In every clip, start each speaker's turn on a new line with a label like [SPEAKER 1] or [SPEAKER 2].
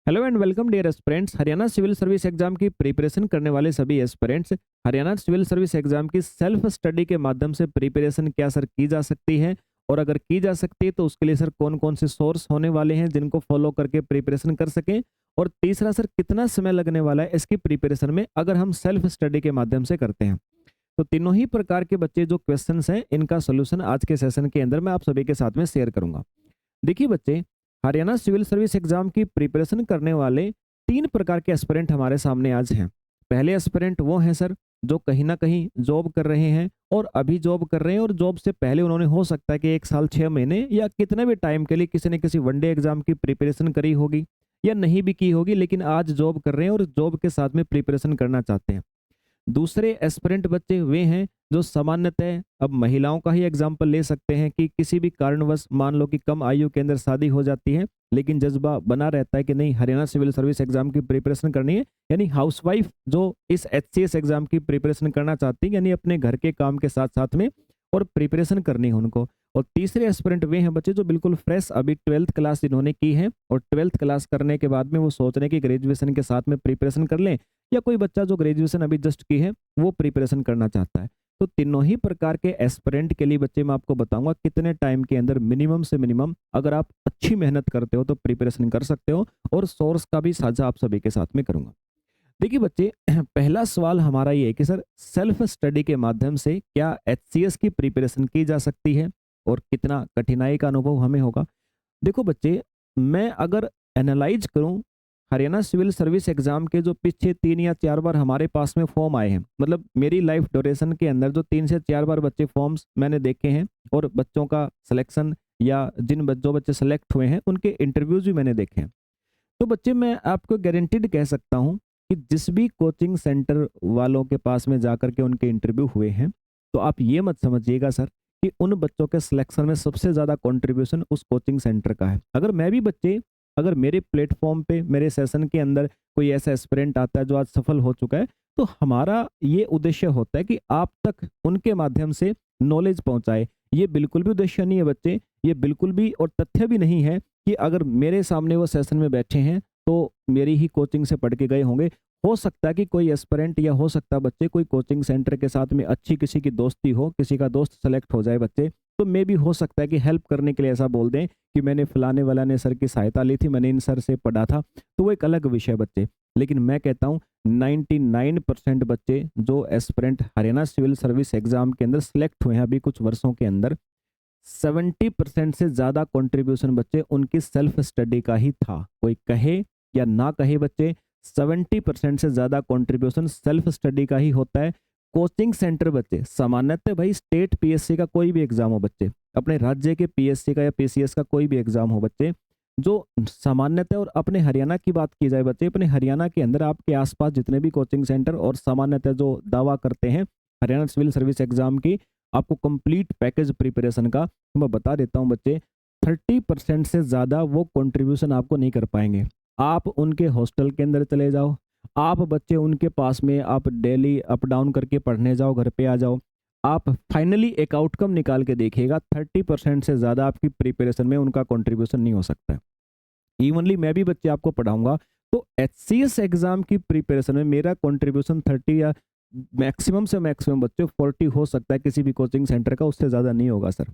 [SPEAKER 1] Hello and welcome dear aspirants. Haryana civil service exam की preparation करने वाले सभी aspirants, Haryana civil service exam की सेल्फ स्टडी के माध्यम से प्रिपरेशन क्या सर की जा सकती है, और अगर की जा सकती है तो उसके लिए सर कौन कौन से सोर्स होने वाले हैं जिनको फॉलो करके प्रिपरेशन कर सकें, और तीसरा सर कितना समय लगने वाला है इसकी प्रिपरेशन में अगर हम सेल्फ स्टडी के माध्यम से करते हैं। तो तीनों ही प्रकार के बच्चे जो क्वेश्चंस हैं इनका सोल्यूशन आज के सेशन के अंदर मैं आप सभी के साथ में शेयर करूंगा। देखिए बच्चे, हरियाणा सिविल सर्विस एग्जाम की प्रिपरेशन करने वाले तीन प्रकार के एस्पिरेंट हमारे सामने आज हैं। पहले एस्पिरेंट वो हैं सर जो कहीं ना कहीं जॉब कर रहे हैं और अभी जॉब कर रहे हैं, और जॉब से पहले उन्होंने हो सकता है कि 1 साल 6 महीने या कितने भी टाइम के लिए किसी न किसी वनडे एग्जाम की प्रिपरेशन करी होगी या नहीं भी की होगी, लेकिन आज जॉब कर रहे हैं और जॉब के साथ में प्रिपरेशन करना चाहते हैं। दूसरे एस्पिरेंट बच्चे वे हैं जो सामान्यतः, अब महिलाओं का ही एग्जाम्पल ले सकते हैं कि किसी भी कारणवश मान लो कि कम आयु के अंदर शादी हो जाती है, लेकिन जज्बा बना रहता है कि नहीं हरियाणा सिविल सर्विस एग्जाम की प्रिपरेशन करनी है, यानी हाउसवाइफ जो इस एचसीएस एग्जाम की प्रिपरेशन करना चाहती है, यानी अपने घर के काम के साथ साथ में और प्रिपरेशन करनी है उनको। और तीसरे एस्पिरेंट वे हैं बच्चे जो बिल्कुल फ्रेश अभी 12th क्लास जिन्होंने की है, और 12th क्लास करने के बाद में वो सोच रहे हैं कि ग्रेजुएशन के साथ में प्रिपरेशन कर लें, या कोई बच्चा जो ग्रेजुएशन अभी जस्ट की है वो प्रिपरेशन करना चाहता है। तो तीनों ही प्रकार के एस्पिरेंट के लिए बच्चे मैं आपको बताऊंगा कितने टाइम के अंदर मिनिमम से मिनिमम अगर आप अच्छी मेहनत करते हो तो प्रिपरेशन कर सकते हो, और सोर्स का भी साझा आप सभी के साथ में करूंगा। देखिए बच्चे, पहला सवाल हमारा ये है कि सर सेल्फ स्टडी के माध्यम से क्या एचसीएस की प्रिपरेशन की जा सकती है और कितना कठिनाई का अनुभव हमें होगा। देखो बच्चे, मैं अगर एनालाइज करूं हरियाणा सिविल सर्विस एग्जाम के जो पिछले 3 या 4 बार हमारे पास में फॉर्म आए हैं, मतलब मेरी लाइफ ड्यूरेशन के अंदर जो 3 से 4 बार बच्चे फॉर्म्स मैंने देखे हैं, और बच्चों का सिलेक्शन या जो बच्चे सेलेक्ट हुए हैं उनके इंटरव्यूज भी मैंने देखे हैं। तो बच्चे, मैं आपको गारंटीड कह सकता हूं कि जिस भी कोचिंग सेंटर वालों के पास में जाकर के उनके इंटरव्यू हुए हैं, तो आप ये मत समझिएगा सर कि उन बच्चों के सिलेक्शन में सबसे ज़्यादा कंट्रीब्यूशन उस कोचिंग सेंटर का है। अगर मेरे प्लेटफॉर्म पे मेरे सेशन के अंदर कोई ऐसा एस्पिरेंट आता है जो आज सफल हो चुका है, तो हमारा ये उद्देश्य होता है कि आप तक उनके माध्यम से नॉलेज पहुंचाए। ये बिल्कुल भी उद्देश्य नहीं है बच्चे, ये बिल्कुल भी और तथ्य भी नहीं है कि अगर मेरे सामने वो सेशन में बैठे हैं तो मेरी ही कोचिंग से पढ़ के गए होंगे। हो सकता है कि कोई एस्पिरेंट या हो सकता है बच्चे कोई कोचिंग सेंटर के साथ में अच्छी किसी की दोस्ती हो, किसी का दोस्त सेलेक्ट हो जाए बच्चे, तो मे भी हो सकता है कि हेल्प करने के लिए ऐसा बोल दें कि मैंने फलाने वाला ने सर की सहायता ली थी, मैंने इन सर से पढ़ा था। तो वो एक अलग विषय बच्चे, लेकिन मैं कहता हूँ 99% बच्चे जो aspirant Haryana civil service exam के अंदर सेलेक्ट हुए हैं अभी कुछ वर्षों के अंदर, 70% से ज्यादा कंट्रीब्यूशन बच्चे उनकी सेल्फ स्टडी का ही था। कोई कहे या ना कहे बच्चे, 70% से ज्यादा कंट्रीब्यूशन सेल्फ स्टडी का ही होता है। कोचिंग सेंटर बच्चे सामान्यतः, भाई स्टेट पीएससी का कोई भी एग्जाम हो बच्चे, अपने राज्य के पीएससी का या पीसीएस का कोई भी एग्जाम हो बच्चे, जो सामान्यतः, और अपने हरियाणा की बात की जाए बच्चे, अपने हरियाणा के अंदर आपके आसपास जितने भी कोचिंग सेंटर और सामान्यतः जो दावा करते हैं हरियाणा सिविल सर्विस एग्जाम की आपको कंप्लीट पैकेज प्रिपरेशन का, तो मैं बता देता हूं बच्चे, 30% से ज्यादा वो कंट्रीब्यूशन आपको नहीं कर पाएंगे। आप उनके हॉस्टल के अंदर चले जाओ, आप बच्चे उनके पास में आप डेली अप डाउन करके पढ़ने जाओ, घर पे आ जाओ, आप फाइनली एक आउटकम निकाल के देखिएगा, 30% से ज्यादा आपकी प्रिपरेशन में उनका कंट्रीब्यूशन नहीं हो सकता है। इवनली मैं भी बच्चे आपको पढ़ाऊंगा तो एचसीएस एग्जाम की प्रिपरेशन में मेरा कंट्रीब्यूशन 30 या मैक्सिमम से मैक्सिमम बच्चे 40 हो सकता है किसी भी कोचिंग सेंटर का, उससे ज्यादा नहीं होगा सर।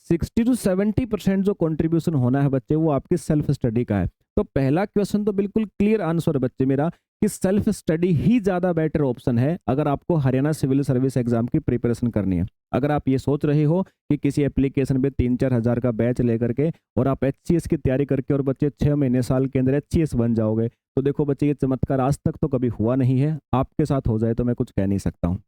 [SPEAKER 1] 60 to 70% जो कंट्रीब्यूशन होना है बच्चे वो आपकी सेल्फ स्टडी का है। तो पहला क्वेश्चन तो बिल्कुल क्लियर आंसर है बच्चे मेरा कि सेल्फ स्टडी ही ज्यादा बेटर ऑप्शन है अगर आपको हरियाणा सिविल सर्विस एग्जाम की प्रिपरेशन करनी है। अगर आप ये सोच रहे हो कि किसी एप्लीकेशन पे 3-4 हज़ार का बैच लेकर के और आप एचसीएस की तैयारी करके और बच्चे 6 महीने साल के अंदर एचसीएस बन जाओगे, तो देखो बच्चे ये चमत्कार आज तक तो कभी हुआ नहीं है, आपके साथ हो जाए तो मैं कुछ कह नहीं सकता हूँ।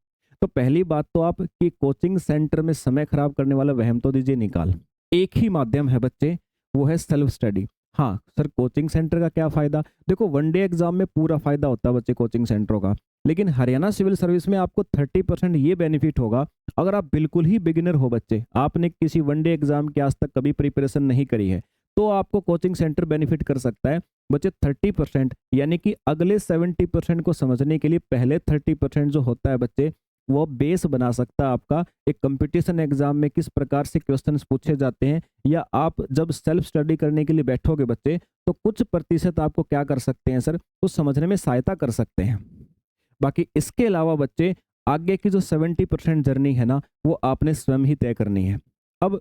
[SPEAKER 1] तो पहली बात तो आप कि कोचिंग सेंटर में समय खराब करने वाला वहम तो दीजिए निकाल। एक ही माध्यम है बच्चे, वो है सेल्फ स्टडी। हाँ सर, कोचिंग सेंटर का क्या फायदा, देखो वनडे एग्जाम में पूरा फायदा होता है बच्चे कोचिंग सेंटरों का, लेकिन हरियाणा सिविल सर्विस में आपको 30% ये बेनिफिट होगा अगर आप बिल्कुल ही बिगिनर हो बच्चे, आपने किसी वनडे एग्जाम की आज तक कभी प्रिपरेशन नहीं करी है, तो आपको कोचिंग सेंटर बेनिफिट कर सकता है बच्चे। 30% यानी कि अगले 70% को समझने के लिए पहले 30% जो होता है बच्चे वो बेस बना सकता है आपका एक कंपटीशन एग्जाम में किस प्रकार से क्वेश्चंस पूछे जाते हैं, या आप जब सेल्फ स्टडी करने के लिए बैठोगे बच्चे तो कुछ प्रतिशत आपको क्या कर सकते हैं सर, कुछ समझने में सहायता कर सकते हैं। बाकी इसके अलावा बच्चे आगे की जो 70% जर्नी है ना, वो आपने स्वयं ही तय करनी है। अब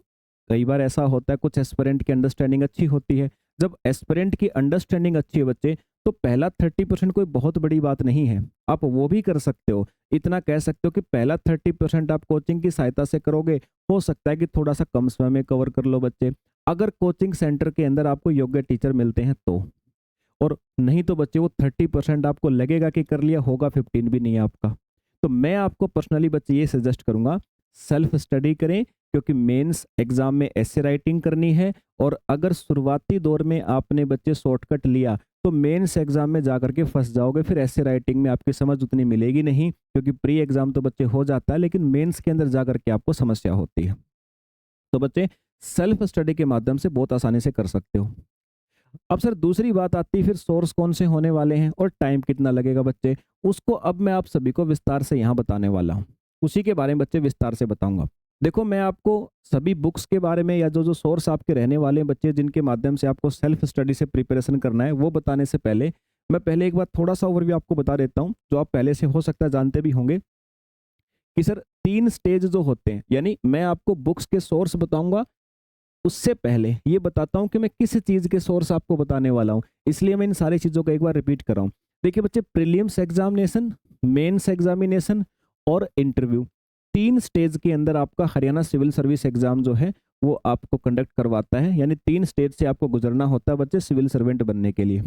[SPEAKER 1] कई बार ऐसा होता है कुछ एस्पिरेंट की अंडरस्टैंडिंग अच्छी होती है। जब एस्पिरेंट की अंडरस्टैंडिंग अच्छी है बच्चे, तो पहला 30% कोई बहुत बड़ी बात नहीं है, आप वो भी कर सकते हो। इतना कह सकते हो कि पहला 30% आप कोचिंग की सहायता से करोगे, हो सकता है कि थोड़ा सा कम समय में कवर कर लो बच्चे, अगर कोचिंग सेंटर के अंदर आपको योग्य टीचर मिलते हैं तो। और नहीं तो बच्चे वो 30% आपको लगेगा कि कर लिया होगा, 15 भी नहीं है आपका। तो मैं आपको पर्सनली बच्चे ये सजेस्ट करूंगा, सेल्फ स्टडी करें, क्योंकि मेंस एग्जाम में ऐसे राइटिंग करनी है। और अगर शुरुआती दौर में आपने बच्चे शॉर्टकट लिया तो मेंस एग्जाम में जाकर के फंस जाओगे, फिर ऐसे राइटिंग में आपकी समझ उतनी मिलेगी नहीं, क्योंकि प्री एग्जाम तो बच्चे हो जाता है, लेकिन मेंस के अंदर जाकर के आपको समस्या होती है। तो बच्चे सेल्फ स्टडी के माध्यम से बहुत आसानी से कर सकते हो। अब सर दूसरी बात आती है, फिर सोर्स कौन से होने वाले हैं और टाइम कितना लगेगा बच्चे, उसको अब मैं आप सभी को विस्तार से यहाँ बताने वाला हूँ। उसी के बारे में बच्चे विस्तार से बताऊंगा। देखो, मैं आपको सभी बुक्स के बारे में, या जो जो सोर्स आपके रहने वाले हैं बच्चे, जिनके माध्यम से आपको सेल्फ स्टडी से प्रिपरेशन करना है, वो बताने से पहले मैं पहले एक बार थोड़ा सा ओवरव्यू आपको बता देता हूँ, जो आप पहले से हो सकता है जानते भी होंगे, कि सर 3 स्टेज जो होते हैं, यानी मैं आपको बुक्स के सोर्स बताऊंगा, उससे पहले ये बताता हूं कि मैं किस चीज के सोर्स आपको बताने वाला हूं, इसलिए मैं इन सारी चीजों को एक बार रिपीट कर रहा हूं। देखिए बच्चे, प्रीलिम्स एग्जामिनेशन, मेंस एग्जामिनेशन और इंटरव्यू, 3 स्टेज के अंदर आपका हरियाणा सिविल सर्विस एग्जाम जो है वो आपको कंडक्ट करवाता है। यानी 3 स्टेज से आपको गुजरना होता है बच्चे सिविल सर्वेंट बनने के लिए।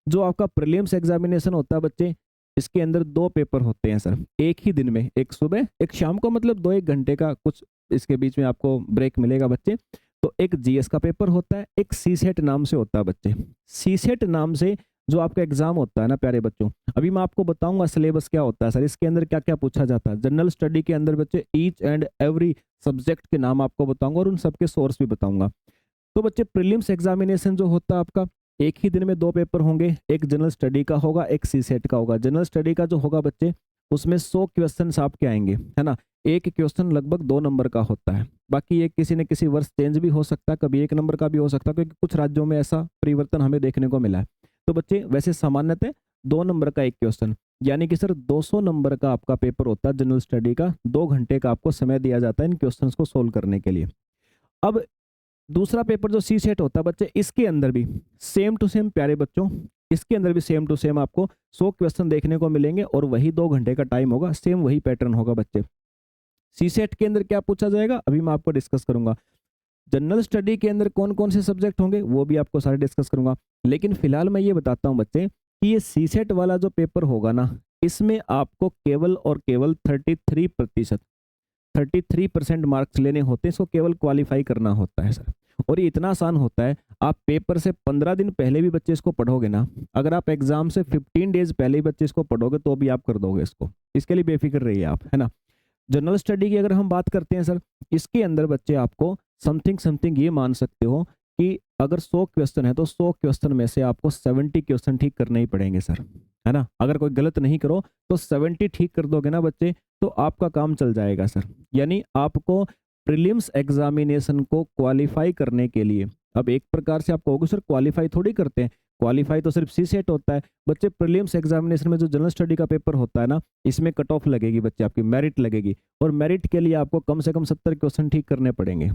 [SPEAKER 1] जो आपका प्रीलिम्स एग्जामिनेशन होता है बच्चे, इसके अंदर 2 पेपर होते हैं सर, एक ही दिन में, एक सुबह एक शाम को, मतलब 2-1 घंटे का कुछ इसके बीच में आपको ब्रेक मिलेगा बच्चे। तो एक जीएस का पेपर होता है, एक सीसेट नाम से होता है बच्चे। सीसेट नाम से जो आपका एग्जाम होता है ना प्यारे बच्चों, अभी मैं आपको बताऊंगा सिलेबस क्या होता है सर, इसके अंदर क्या क्या पूछा जाता है। जनरल स्टडी के अंदर बच्चे ईच एंड एवरी सब्जेक्ट के नाम आपको बताऊंगा और उन सबके सोर्स भी बताऊंगा। तो बच्चे प्रीलिम्स एग्जामिनेशन जो होता है आपका, एक ही दिन में 2 पेपर होंगे, एक जनरल स्टडी का होगा, एक सीसेट का होगा। जनरल स्टडी का जो होगा बच्चे, उसमें 100 क्वेश्चन आपके आएंगे, है ना। एक क्वेश्चन लगभग 2 नंबर का होता है। बाकी ये किसी न किसी वर्ष चेंज भी हो सकता है, कभी 1 नंबर का भी हो सकता है, क्योंकि कुछ राज्यों में ऐसा परिवर्तन हमें देखने को मिला है। तो बच्चे वैसे सामान्यतः 2 नंबर का एक क्वेश्चन, यानी कि सर 200 नंबर का आपका पेपर होता है जनरल स्टडी का। 2 घंटे का आपको समय दिया जाता है इन क्वेश्चंस को सोल्व करने के लिए। अब दूसरा पेपर जो सी सेट होता है बच्चे, इसके अंदर भी सेम टू सेम प्यारे बच्चों, इसके अंदर भी सेम टू सेम आपको 100 क्वेश्चन देखने को मिलेंगे और वही 2 घंटे का टाइम होगा, सेम वही पैटर्न होगा बच्चे। सी सेट के अंदर क्या पूछा जाएगा अभी मैं आपको डिस्कस करूंगा। जनरल स्टडी के अंदर कौन कौन से सब्जेक्ट होंगे वो भी आपको सारे डिस्कस करूंगा। लेकिन फिलहाल मैं ये बताता हूं बच्चे कि ये सी सेट वाला जो पेपर होगा ना, इसमें आपको केवल और केवल 33% मार्क्स लेने होते हैं, इसको केवल क्वालिफाई करना होता है सर। और ये इतना आसान होता है, आप पेपर से 15 दिन पहले भी बच्चे इसको पढ़ोगे ना, अगर आप एग्जाम से 15 डेज पहले ही बच्चे इसको पढ़ोगे तो भी आप कर दोगे इसको, इसके लिए बेफिक्र रहिए आप, है ना। जनरल स्टडी की अगर हम बात करते हैं सर, इसके अंदर बच्चे आपको समथिंग समथिंग ये मान सकते हो कि अगर 100 क्वेश्चन है तो 100 क्वेश्चन में से आपको 70 क्वेश्चन ठीक करने ही पड़ेंगे सर, है ना। अगर कोई गलत नहीं करो तो 70 ठीक कर दोगे ना बच्चे, तो आपका काम चल जाएगा सर। यानी आपको प्रीलिम्स एग्जामिनेशन को क्वालिफाई करने के लिए, अब एक प्रकार से आप कहोगे सर क्वालिफाई थोड़ी करते हैं, क्वालिफाई तो सिर्फ सी सेट होता है बच्चे। प्रीलिम्स एग्जामिनेशन में जो जनरल स्टडी का पेपर होता है ना, इसमें कट ऑफ लगेगी बच्चे, आपकी मेरिट लगेगी, और मेरिट के लिए आपको कम से कम 70 क्वेश्चन ठीक करने पड़ेंगे।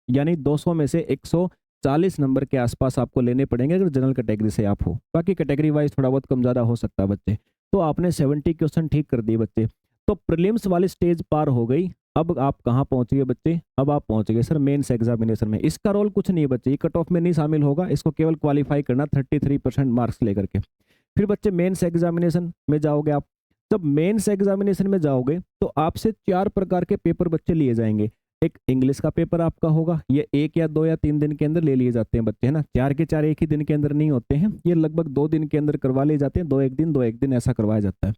[SPEAKER 1] यानी 200 में से 140 नंबर के आसपास आपको लेने पड़ेंगे अगर जनरल कैटेगरी से आप हो। बाकी कैटेगरी वाइज थोड़ा बहुत कम ज़्यादा हो सकता है बच्चे। तो आपने 70 क्वेश्चन ठीक कर दिए बच्चे, तो प्रीलिम्स वाली स्टेज पार हो गई। अब आप कहाँ पहुंच गए बच्चे, अब आप पहुंच गए सर मेंस एग्जामिनेशन में। इसका रोल कुछ नहीं है बच्चे, ये कट ऑफ में नहीं शामिल होगा, इसको केवल क्वालिफाई करना 33% मार्क्स लेकर के। फिर बच्चे मेंस एग्जामिनेशन में जाओगे आप। जब मेंस एग्जामिनेशन में जाओगे तो आपसे 4 प्रकार के पेपर बच्चे लिए जाएंगे। एक इंग्लिश का पेपर आपका होगा, ये 1 या 2 या 3 दिन के अंदर ले लिए जाते हैं बच्चे, है ना। 4 के 4 एक ही दिन के अंदर नहीं होते हैं, ये लगभग 2 दिन के अंदर करवा लिए जाते हैं, 2 एक दिन ऐसा करवाया जाता है।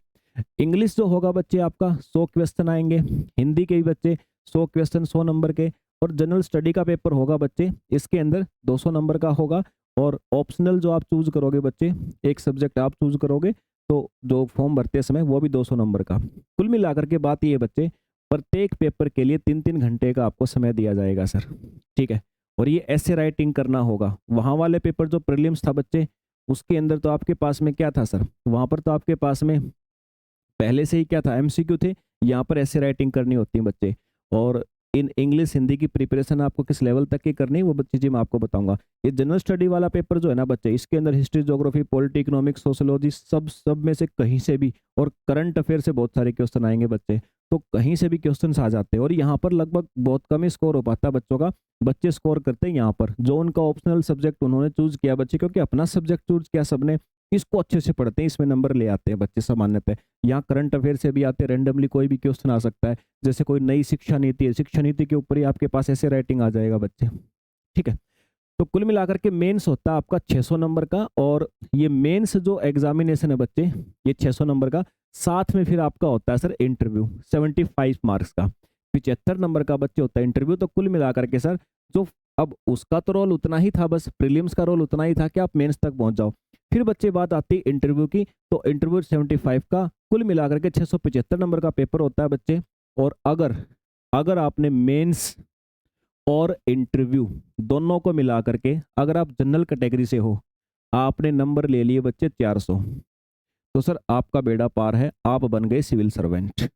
[SPEAKER 1] इंग्लिश जो होगा बच्चे आपका 100 क्वेश्चन आएंगे, हिंदी के भी बच्चे 100 क्वेश्चन 100 नंबर के, और जनरल स्टडी का पेपर होगा बच्चे, इसके अंदर 200 नंबर का होगा। और ऑप्शनल जो आप चूज करोगे बच्चे, एक सब्जेक्ट आप चूज करोगे तो जो फॉर्म भरते समय वो भी 200 नंबर का। कुल मिलाकर के बात ये है बच्चे, प्रत्येक पेपर के लिए 3-3 घंटे का आपको समय दिया जाएगा सर, ठीक है। और ये ऐसे राइटिंग करना होगा। वहाँ वाले पेपर जो प्रीलिम्स था बच्चे, उसके अंदर तो आपके पास में क्या था सर, वहाँ पर तो आपके पास में पहले से ही क्या था, एमसीक्यू थे। यहाँ पर ऐसे राइटिंग करनी होती है बच्चे। और इन इंग्लिश हिंदी की प्रिपरेशन आपको किस लेवल तक की करनी है वो चीज़ें मैं आपको बताऊंगा। ये जनरल स्टडी वाला पेपर जो है ना बच्चे, इसके अंदर history, geography, polity, economics, sociology, सब में से कहीं से भी, और करंट अफेयर से बहुत सारे क्वेश्चन आएंगे बच्चे, तो कहीं से भी क्वेश्चन आ जाते हैं। और यहाँ पर लगभग बहुत कम ही स्कोर हो पाता है बच्चों का। बच्चे स्कोर करते हैं यहाँ पर जो उनका ऑप्शनल सब्जेक्ट उन्होंने चूज किया बच्चे, क्योंकि अपना सब्जेक्ट चूज किया सबने, इसको अच्छे से पढ़ते हैं, इसमें नंबर ले आते हैं बच्चे सामान्यतः। यहाँ करंट अफेयर से भी आते हैं, रेंडमली कोई भी क्वेश्चन आ सकता है। जैसे कोई नई शिक्षा नीति है, शिक्षा नीति के ऊपर ही आपके पास ऐसे राइटिंग आ जाएगा बच्चे, ठीक है। तो कुल मिलाकर के मेंस होता है आपका 600 नंबर का। और ये मेंस जो एग्जामिनेशन है बच्चे, ये 600 नंबर का, साथ में फिर आपका होता है सर इंटरव्यू 75 मार्क्स का, 75 नंबर का बच्चे होता है इंटरव्यू। तो कुल मिलाकर के सर जो, अब उसका तो रोल उतना ही था, बस प्रीलिम्स का रोल उतना ही था कि आप मेंस तक पहुंच जाओ। फिर बच्चे बात आती है इंटरव्यू की, तो इंटरव्यू 75 का, कुल मिलाकर के 675 नंबर का पेपर होता है बच्चे। और अगर आपने मेंस और इंटरव्यू दोनों को मिलाकर के, अगर आप जनरल कैटेगरी से हो, आपने नंबर ले लिए बच्चे 400, तो सर आपका बेड़ा पार है, आप बन गए सिविल सर्वेंट।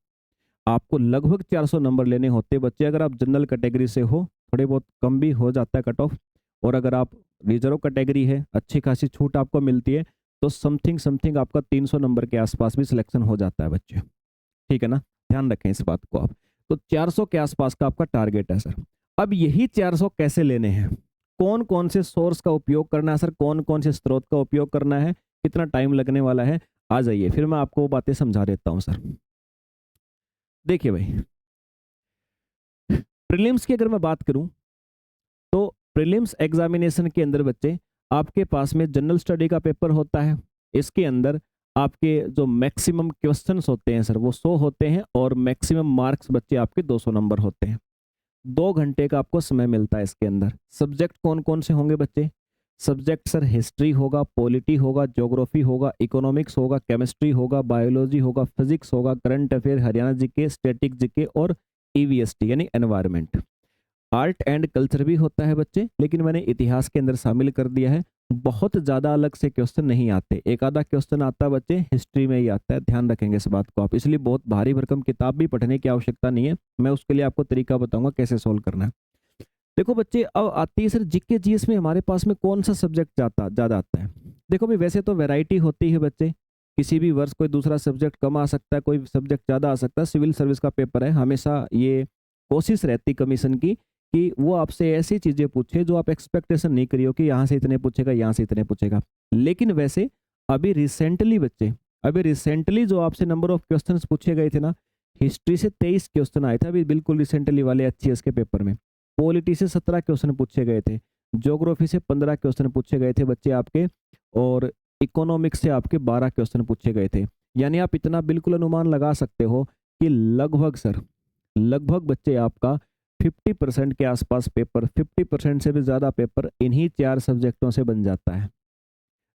[SPEAKER 1] आपको लगभग 400 नंबर लेने होते बच्चे अगर आप जनरल कैटेगरी से हो, थोड़े बहुत कम भी हो जाता है कट ऑफ। और अगर आप रिजर्व कैटेगरी है, अच्छी खासी छूट आपको मिलती है, तो समथिंग आपका 300 नंबर के आसपास भी सिलेक्शन हो जाता है बच्चे, ठीक है ना। ध्यान रखें इस बात को आप। तो 400 के आसपास का आपका टारगेट है सर। अब यही 400 कैसे लेने हैं, कौन कौन से सोर्स का उपयोग करना है सर, कौन कौन से स्रोत का उपयोग करना है, कितना टाइम लगने वाला है, आ जाइए फिर मैं आपको वो बातें समझा देता हूँ सर। देखिए भाई, प्रीलिम्स की अगर मैं बात करूं, तो प्रीलिम्स एग्जामिनेशन के अंदर बच्चे आपके पास में जनरल स्टडी का पेपर होता है। इसके अंदर आपके जो मैक्सिमम क्वेश्चंस होते हैं सर वो 100 होते हैं, और मैक्सिमम मार्क्स बच्चे आपके 200 नंबर होते हैं। 2 घंटे का आपको समय मिलता है इसके अंदर। सब्जेक्ट कौन कौन से होंगे बच्चे, सब्जेक्ट सर हिस्ट्री होगा, पॉलिटी होगा, ज्योग्राफी होगा, इकोनॉमिक्स होगा, केमिस्ट्री होगा, बायोलॉजी होगा, फिजिक्स होगा, current affair, Haryana GK, static GK और ईवीएसटी यानी एनवायरनमेंट। आर्ट एंड कल्चर भी होता है बच्चे, लेकिन मैंने इतिहास के अंदर शामिल कर दिया है। बहुत ज्यादा अलग से क्वेश्चन नहीं आते, एक आधा क्वेश्चन आता है बच्चे हिस्ट्री में ही आता है, ध्यान रखेंगे इस बात को आप। इसलिए बहुत भारी भरकम किताब भी पढ़ने की आवश्यकता नहीं है, मैं उसके लिए आपको तरीका बताऊंगा कैसे सोल्व करना है। देखो बच्चे, अब आती है सर जीके जीएस में हमारे पास में कौन सा सब्जेक्ट ज्यादा आता है। देखो भाई, वैसे तो वैरायटी होती है बच्चे, किसी भी वर्ष कोई दूसरा सब्जेक्ट कम आ सकता है, कोई सब्जेक्ट ज्यादा आ सकता है। सिविल सर्विस का पेपर है, हमेशा ये कोशिश रहती कमीशन की कि वो आपसे ऐसी चीजें पूछे जो आप एक्सपेक्टेशन नहीं करियो कि यहाँ से इतने पूछेगा, यहाँ से इतने पूछेगा। लेकिन वैसे अभी रिसेंटली बच्चे, अभी रिसेंटली जो आपसे नंबर ऑफ क्वेश्चंस पूछे गए थे ना, हिस्ट्री से 23 क्वेश्चन आए थे अभी बिल्कुल रिसेंटली वाले अच्छी के पेपर में। पॉलिटी से 17 क्वेश्चन पूछे गए थे, ज्योग्राफी से 15 क्वेश्चन पूछे गए थे बच्चे आपके, और इकोनॉमिक्स से आपके 12 क्वेश्चन पूछे गए थे। यानी आप इतना बिल्कुल अनुमान लगा सकते हो कि लगभग सर, लगभग बच्चे आपका 50% के आसपास पेपर, 50% से भी ज्यादा पेपर इन्हीं 4 सब्जेक्टों से बन जाता है।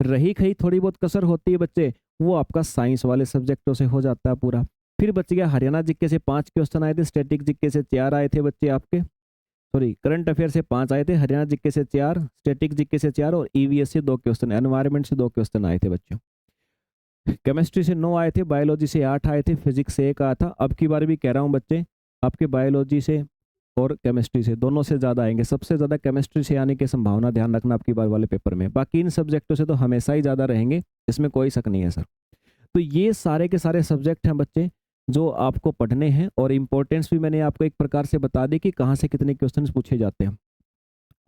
[SPEAKER 1] रही खई थोड़ी बहुत कसर होती है बच्चे, वो आपका साइंस वाले सब्जेक्टों से हो जाता है पूरा। फिर बच गया हरियाणा जीके से 5 क्वेश्चन आए थे, स्टैटिक जीके से 4 आए थे बच्चे आपके, सॉरी करंट अफेयर से 5 आए थे, हरियाणा जीके से 4, स्टैटिक जीके से 4 और ईवीएस से 2 क्वेश्चन, एनवायरनमेंट से 2 क्वेश्चन आए थे बच्चों। केमिस्ट्री से 9 आए थे, बायोलॉजी से 8 आए थे, फिजिक्स से 1 आया था। अब की बार भी कह रहा हूँ बच्चे, आपके बायोलॉजी से और केमिस्ट्री से दोनों से ज्यादा आएंगे। सबसे ज्यादा केमिस्ट्री से आने की संभावना ध्यान रखना आपकी बार वाले पेपर में। बाकी इन सब्जेक्टों से तो हमेशा ही ज्यादा रहेंगे, इसमें कोई शक नहीं है सर। तो ये सारे के सारे सब्जेक्ट हैं बच्चे जो आपको पढ़ने हैं, और इंपॉर्टेंस भी मैंने आपको एक प्रकार से बता दी कि कहाँ से कितने क्वेश्चन पूछे जाते हैं।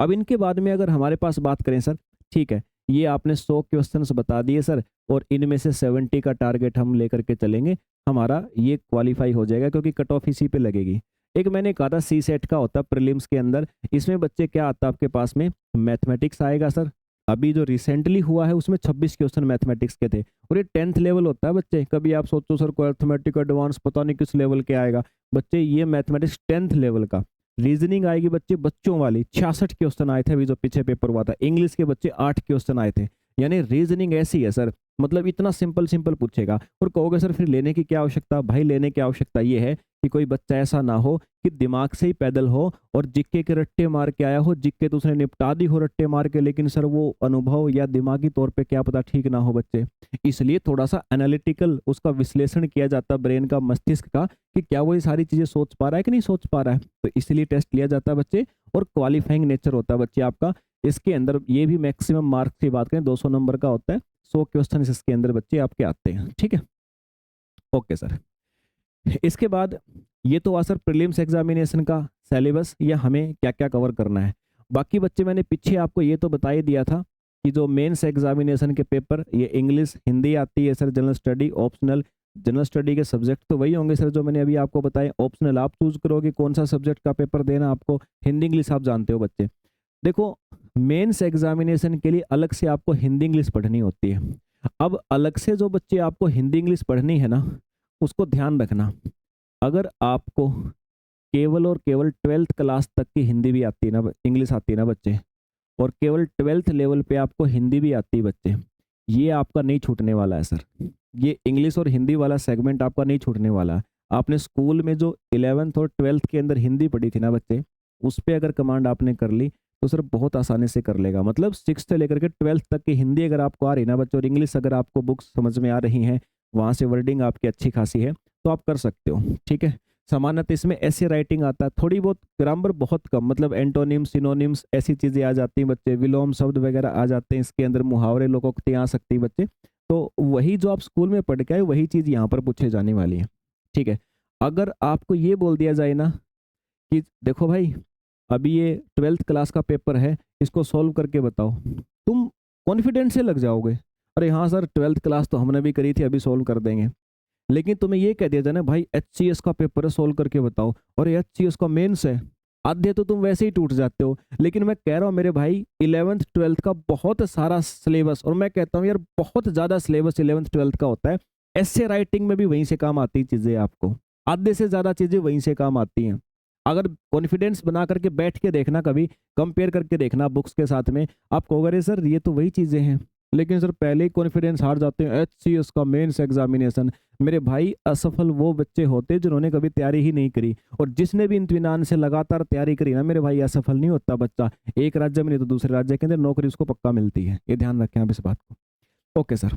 [SPEAKER 1] अब इनके बाद में अगर हमारे पास बात करें सर, ठीक है, ये आपने 100 क्वेश्चंस बता दिए सर, और इनमें से 70 का टारगेट हम लेकर के चलेंगे, हमारा ये क्वालिफाई हो जाएगा क्योंकि कट ऑफ इसी पे लगेगी। एक मैंने कहा था सी सेट का होता प्रीलिम्स के अंदर, इसमें बच्चे क्या आता है आपके पास में, मैथमेटिक्स आएगा सर। अभी जो रिसेंटली हुआ है उसमें 26 क्वेश्चन मैथमेटिक्स के थे, और ये 10th लेवल होता है बच्चे। कभी आप सोचो सर कोई अर्थमेटिक एडवांस पता नहीं किस लेवल के आएगा बच्चे, ये मैथमेटिक्स 10th लेवल का। रीजनिंग आएगी बच्चे बच्चों वाली, 66 क्वेश्चन आए थे अभी जो पीछे पेपर हुआ था। इंग्लिश के बच्चे 8 क्वेश्चन आए थे। यानी रीजनिंग ऐसी है सर, मतलब इतना सिंपल सिंपल पूछेगा। और कहोगे सर फिर लेने की क्या आवश्यकता? भाई लेने की आवश्यकता ये है कि कोई बच्चा ऐसा ना हो कि दिमाग से ही पैदल हो और जिक्के के रट्टे मार के आया हो, जिक्के तो उसने निपटा दी हो रट्टे मार के, लेकिन सर वो अनुभव या दिमागी तौर पे क्या पता ठीक ना हो बच्चे। इसलिए थोड़ा सा एनालिटिकल उसका विश्लेषण किया जाता है ब्रेन का, मस्तिष्क का, कि क्या वो ये सारी चीजें सोच पा रहा है कि नहीं सोच पा रहा है। तो इसलिए टेस्ट लिया जाता है बच्चे, और क्वालिफाइंग नेचर होता है बच्चे आपका। इसके अंदर ये भी मैक्सिमम मार्क्स की बात करें 200 नंबर का होता है, 100 क्वेश्चन इसके अंदर बच्चे आपके आते हैं। ठीक है, ओके सर। इसके बाद ये तो हुआ सर प्रीलिम्स एग्जामिनेशन का सिलेबस, या हमें क्या क्या कवर करना है। बाकी बच्चे मैंने पीछे आपको ये तो बता ही दिया था कि जो मेंस एग्जामिनेशन के पेपर, ये इंग्लिश हिंदी आती है sir, general study optional. General study के सब्जेक्ट तो वही होंगे सर जो मैंने अभी आपको बताए, ऑप्शनल आप चूज करोगे कौन सा सब्जेक्ट का पेपर देना आपको। हिंदी इंग्लिश आप जानते हो बच्चे। देखो, मेंस एग्जामिनेशन के लिए अलग से आपको हिंदी इंग्लिश पढ़नी होती है। अब अलग से जो बच्चे आपको हिंदी इंग्लिश पढ़नी है ना, उसको ध्यान रखना। अगर आपको केवल और केवल 12th क्लास तक की हिंदी भी आती है ना, इंग्लिश आती है ना बच्चे, और केवल 12th लेवल पे आपको हिंदी भी आती है बच्चे, ये आपका नहीं छूटने वाला है सर। ये इंग्लिश और हिंदी वाला सेगमेंट आपका नहीं छूटने वाला है। आपने स्कूल में जो 11th और 12th के अंदर हिंदी पढ़ी थी ना बच्चे, उस पर अगर कमांड आपने कर ली तो सर बहुत आसानी से कर लेगा। मतलब 6th से लेकर के 12th तक की हिंदी अगर आपको आ रही ना बच्चों, और इंग्लिश अगर आपको बुक्स समझ में आ रही हैं, वहाँ से वर्डिंग आपकी अच्छी खासी है, तो आप कर सकते हो। ठीक है, सामान्यतः इसमें ऐसे राइटिंग आता है, थोड़ी बहुत ग्रामर बहुत कम, मतलब एंटोनिम्स सिनोनिम्स ऐसी चीज़ें आ जाती हैं बच्चे, विलोम शब्द वगैरह आ जाते हैं इसके अंदर, मुहावरे लोकोक्तियाँ आ सकती है बच्चे। तो वही जो आप स्कूल में पढ़ के आए वही चीज़ यहाँ पर पूछे जाने वाली है। ठीक है, अगर आपको ये बोल दिया जाए ना कि देखो भाई अभी ये 12th क्लास का पेपर है, इसको सॉल्व करके बताओ, तुम कॉन्फिडेंस से लग जाओगे, अरे हाँ सर 12th क्लास तो हमने भी करी थी, अभी सॉल्व कर देंगे। लेकिन तुम्हें ये कह दिया जाए ना भाई HCS का पेपर है, सॉल्व करके बताओ, और HCS का मेंस है, आधे तो तुम वैसे ही टूट जाते हो। लेकिन मैं कह रहा हूँ मेरे भाई 11th 12th का बहुत सारा सिलेबस, और मैं कहता हूँ यार बहुत ज़्यादा सिलेबस 11th 12th का होता है। ऐसे राइटिंग में भी वहीं से काम आती चीज़ें, आपको आधे से ज़्यादा चीज़ें वहीं से काम आती हैं। अगर कॉन्फिडेंस बना करके बैठ के देखना, कभी कंपेयर करके देखना बुक्स के साथ में, आप कहोगे अरे सर ये तो वही चीज़ें हैं, लेकिन सर पहले ही कॉन्फिडेंस हार जाते हैं, HCS का मेंस एग्जामिनेशन। मेरे भाई असफल वो बच्चे होते जिन्होंने कभी तैयारी ही नहीं करी, और जिसने भी इत्मीनान से लगातार तैयारी करी ना मेरे भाई, असफल नहीं होता बच्चा। एक राज्य में नहीं तो दूसरे राज्य के अंदर नौकरी उसको पक्का मिलती है, ये ध्यान रखें आप इस बात को। ओके सर,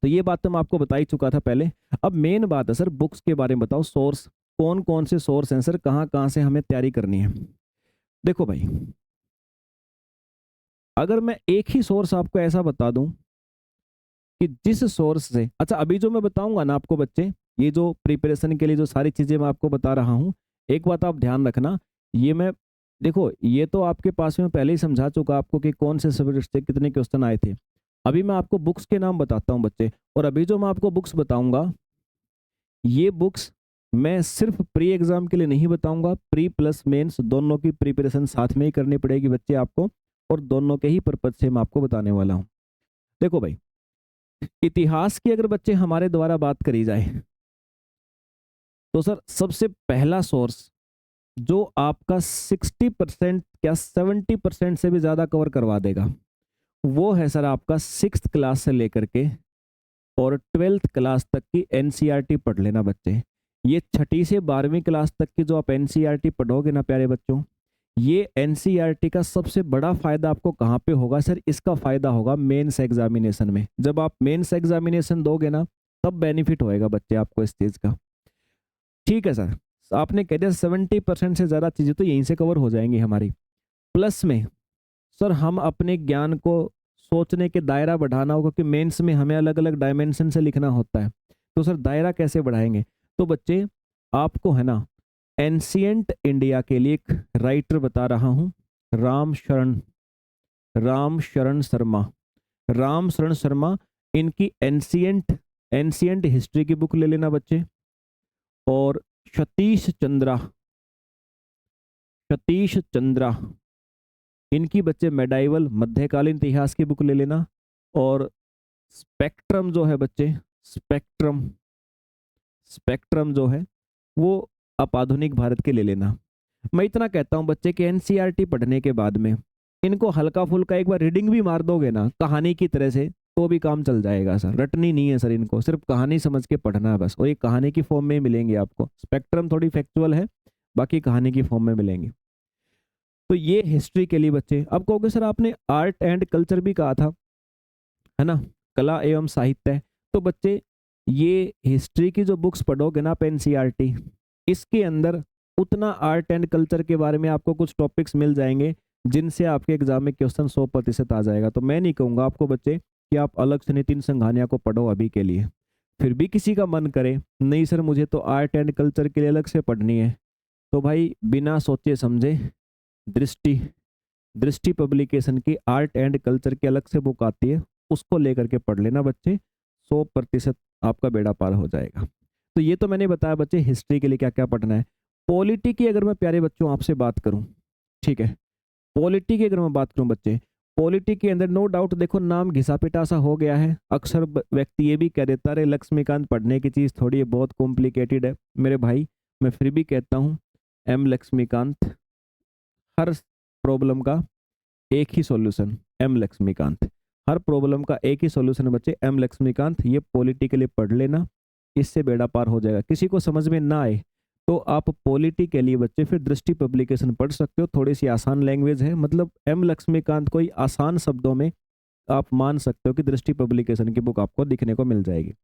[SPEAKER 1] तो ये बात तो मैं आपको बता ही चुका था पहले। अब मेन बात है सर बुक्स के बारे में बताओ, सोर्स कौन कौन से सोर्स हैं सर, कहाँ कहाँ से हमें तैयारी करनी है। देखो भाई, अगर मैं एक ही सोर्स आपको ऐसा बता दूं कि जिस सोर्स से, अच्छा अभी जो मैं बताऊंगा ना आपको बच्चे, ये जो प्रिपरेशन के लिए जो सारी चीजें मैं आपको बता रहा हूँ, एक बात आप ध्यान रखना, ये मैं, देखो ये तो आपके पास में पहले ही समझा चुका आपको कि कौन से सब्जेक्ट से कितने क्वेश्चन आए थे। अभी मैं आपको बुक्स के नाम बताता हूँ बच्चे, और अभी जो मैं आपको बुक्स बताऊंगा, ये बुक्स मैं सिर्फ प्री एग्जाम के लिए नहीं बताऊंगा, प्री प्लस मेंस दोनों की प्रिपरेशन साथ में ही करनी पड़ेगी बच्चे आपको, और दोनों के ही पर्पज से मैं आपको बताने वाला हूँ। देखो भाई, इतिहास की अगर बच्चे हमारे द्वारा बात करी जाए, तो सर सबसे पहला सोर्स जो आपका 60% या 70% से भी ज्यादा कवर करवा देगा, वो है सर आपका 6th क्लास से लेकर के और 12th क्लास तक की NCERT पढ़ लेना बच्चे। ये 6ठी से 12वीं क्लास तक की जो आप NCERT पढ़ोगे ना प्यारे बच्चों, ये NCERT का सबसे बड़ा फायदा आपको कहाँ पे होगा सर, इसका फायदा होगा मेंस एग्जामिनेशन में। जब आप मेंस एग्जामिनेशन दोगे ना, तब बेनिफिट होएगा बच्चे आपको इस चीज का। ठीक है सर, आपने कह दिया 70% से ज्यादा चीजें तो यहीं से कवर हो जाएंगी हमारी। प्लस में सर हम अपने ज्ञान को, सोचने के दायरा बढ़ाना होगा, क्योंकि मेंस में हमें अलग अलग डायमेंशन से लिखना होता है। तो सर दायरा कैसे बढ़ाएंगे, तो बच्चे आपको है ना एंशियंट इंडिया के लिए एक राइटर बता रहा हूँ, राम शरण शर्मा। राम शरण शर्मा, इनकी एंशियंट हिस्ट्री की बुक ले लेना बच्चे। और सतीश चंद्रा, इनकी बच्चे मेडाइवल मध्यकालीन इतिहास की बुक ले लेना। और स्पेक्ट्रम जो है बच्चे, स्पेक्ट्रम जो है वो आप आधुनिक भारत के ले लेना। मैं इतना कहता हूं बच्चे कि NCERT पढ़ने के बाद में इनको हल्का फुल्का एक बार रीडिंग भी मार दोगे ना कहानी की तरह से, तो भी काम चल जाएगा सर। रटनी नहीं है सर इनको, सिर्फ कहानी समझ के पढ़ना है बस, और ये कहानी की फॉर्म में मिलेंगे आपको। स्पेक्ट्रम थोड़ी फैक्चुअल है, बाकी कहानी की फॉर्म में मिलेंगी। तो ये हिस्ट्री के लिए बच्चे। अब कहोगे सर आपने आर्ट एंड कल्चर भी कहा था, है ना, कला एवं साहित्य। तो बच्चे ये हिस्ट्री की जो बुक्स पढ़ोगे ना आप एनसीईआरटी, इसके अंदर उतना आर्ट एंड कल्चर के बारे में आपको कुछ टॉपिक्स मिल जाएंगे जिनसे आपके एग्जाम में क्वेश्चन 100% आ जाएगा। तो मैं नहीं कहूँगा आपको बच्चे कि आप अलग से नितिन संघानिया को पढ़ो अभी के लिए। फिर भी किसी का मन करे नहीं सर मुझे तो आर्ट एंड कल्चर के लिए अलग से पढ़नी है, तो भाई बिना सोचे समझे दृष्टि दृष्टि पब्लिकेशन की आर्ट एंड कल्चर की अलग से बुक आती है, उसको लेकर के पढ़ लेना बच्चे, 100% आपका बेड़ा पार हो जाएगा। तो ये तो मैंने बताया बच्चे हिस्ट्री के लिए क्या क्या पढ़ना है। पॉलिटी की अगर मैं प्यारे बच्चों आपसे बात करूं, ठीक है, पॉलिटी की अगर मैं बात करूं बच्चे, पॉलिटी के अंदर नो डाउट देखो नाम घिसा पिटा सा हो गया है। अक्सर व्यक्ति ये भी कह देता है लक्ष्मीकांत पढ़ने की चीज़ थोड़ी है, बहुत कॉम्प्लिकेटेड है। मेरे भाई मैं फिर भी कहता हूँ एम लक्ष्मीकांत, हर प्रॉब्लम का एक ही सॉल्यूशन एम लक्ष्मीकांत, हर प्रॉब्लम का एक ही सॉल्यूशन है बच्चे एम लक्ष्मीकांत। ये पॉलिटी के लिए पढ़ लेना, इससे बेड़ा पार हो जाएगा। किसी को समझ में ना आए तो आप पॉलिटी के लिए बच्चे फिर दृष्टि पब्लिकेशन पढ़ सकते हो, थोड़ी सी आसान लैंग्वेज है, मतलब एम लक्ष्मीकांत को ही आसान शब्दों में आप मान सकते हो कि दृष्टि पब्लिकेशन की बुक आपको दिखने को मिल जाएगी।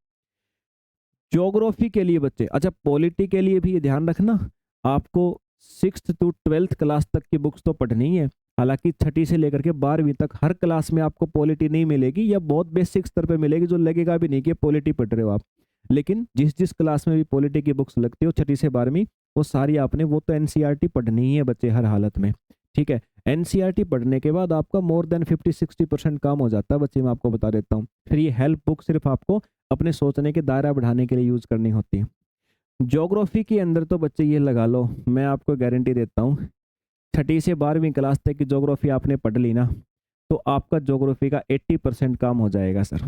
[SPEAKER 1] ज्योग्राफी के लिए बच्चे, अच्छा पॉलिटी के लिए भी ये ध्यान रखना आपको 6th to 12th क्लास तक की बुक्स तो पढ़नी है। हालांकि 6ठी से लेकर के 12वीं तक हर क्लास में आपको पॉलिटी नहीं मिलेगी, या बहुत बेसिक स्तर पे मिलेगी जो लगेगा भी नहीं कि पॉलिटी पढ़ रहे हो आप। लेकिन जिस जिस क्लास में भी पॉलिटी की बुक्स लगती हो 6ठी से 12वीं, वो सारी आपने वो तो एनसीईआरटी पढ़नी ही है बच्चे हर हालत में, ठीक है। एनसीईआरटी पढ़ने के बाद आपका मोर देन 50-60% काम हो जाता है बच्चे, मैं आपको बता देता हूँ। फिर ये हेल्प बुक सिर्फ आपको अपने सोचने के दायरा बढ़ाने के लिए यूज करनी होती है। ज्योग्राफी के अंदर तो बच्चे ये लगा लो, मैं आपको गारंटी देता हूँ 6ठी से 12वीं क्लास तक की ज्योग्राफी आपने पढ़ ली ना, तो आपका ज्योग्राफी का 80% काम हो जाएगा सर,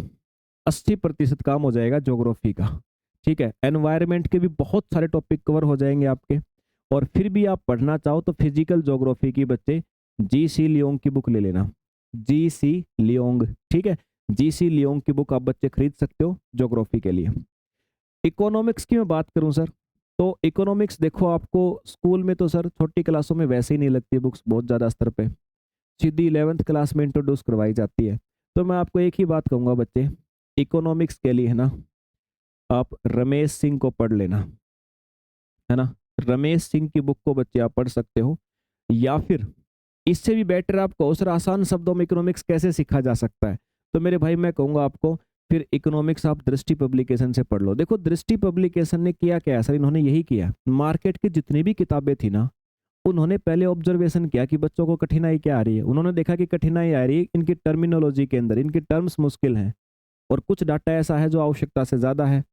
[SPEAKER 1] 80% काम हो जाएगा ज्योग्राफी का, ठीक है। एनवायरनमेंट के भी बहुत सारे टॉपिक कवर हो जाएंगे आपके। और फिर भी आप पढ़ना चाहो तो फिजिकल ज्योग्राफी की बच्चे जी.सी. लियोंग की बुक ले लेना, जी.सी. लियोंग, ठीक है। जी.सी. लियोंग की बुक आप बच्चे खरीद सकते हो ज्योग्राफी के लिए। इकोनॉमिक्स की मैं बात करूं सर, तो इकोनॉमिक्स देखो आपको स्कूल में तो सर छोटी क्लासों में वैसे ही नहीं लगती बुक्स बहुत ज़्यादा स्तर पे, सीधी 11th क्लास में इंट्रोड्यूस करवाई जाती है। तो मैं आपको एक ही बात कहूँगा बच्चे, इकोनॉमिक्स के लिए है ना आप रमेश सिंह को पढ़ लेना, है ना, रमेश सिंह की बुक को बच्चे आप पढ़ सकते हो। या फिर इससे भी बेटर आप कहो सर आसान शब्दों में इकोनॉमिक्स कैसे सीखा जा सकता है, तो मेरे भाई मैं कहूँगा आपको फिर इकोनॉमिक्स आप दृष्टि पब्लिकेशन से पढ़ लो। देखो दृष्टि पब्लिकेशन ने किया क्या सर, इन्होंने यही किया, मार्केट की जितनी भी किताबें थी ना उन्होंने पहले ऑब्जर्वेशन किया कि बच्चों को कठिनाई क्या आ रही है। उन्होंने देखा कि कठिनाई आ रही है इनकी टर्मिनोलॉजी के अंदर, इनकी टर्म्स मुश्किल हैं और कुछ डाटा ऐसा है जो आवश्यकता से ज़्यादा है।